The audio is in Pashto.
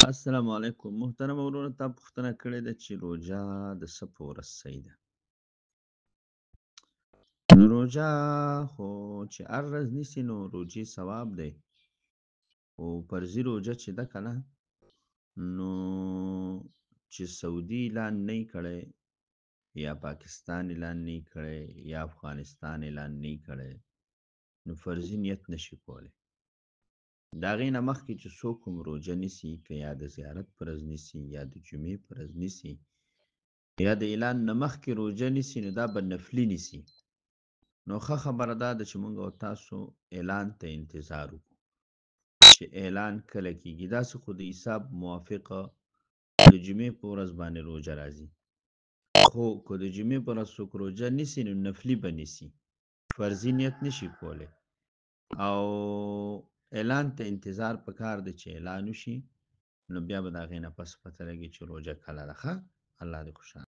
السلام علیکم محترم ورونو ته پوښتنه کړې ده چې روژه د څه په ورځ صحیح ده. نو روژه خو چې هر ورځ نیسي نو روژې ثواب دی، خو فرضي روژه چې ده که نه نو چې سعودي اعلان نه یې کړی یا پاکستان اعلان نه یې کړی یا افغانستان اعلان نه یې کړی نو فرضي نیت نشي کولی. د هغې نه مخکې چې څوک هم روژه نیسي که یا د زیارت په ورځ نیسي یا د جمعې په ورځ نیسي یا د اعلان نه مخکې روژه نیسي نو دا به نفلي نیسي. نو ښه خبره دا ده چې موږ او تاسو اعلان ته انتظار وکړو چې اعلان کله کېږي. داسې خو د حساب موافقه د جمعې په ورځ باندې روژه راځي، خو که د جمعې په ورځ څوک روژه نیسي نو نفلي به نیسي، فرضي نیت نشي کولی. او اعلان ته انتظار پکار دی چې اعلان وشي نو بیا به د هغې نه پس پته لګي چې روژه کله ده. ښه، الله دې خوشحاله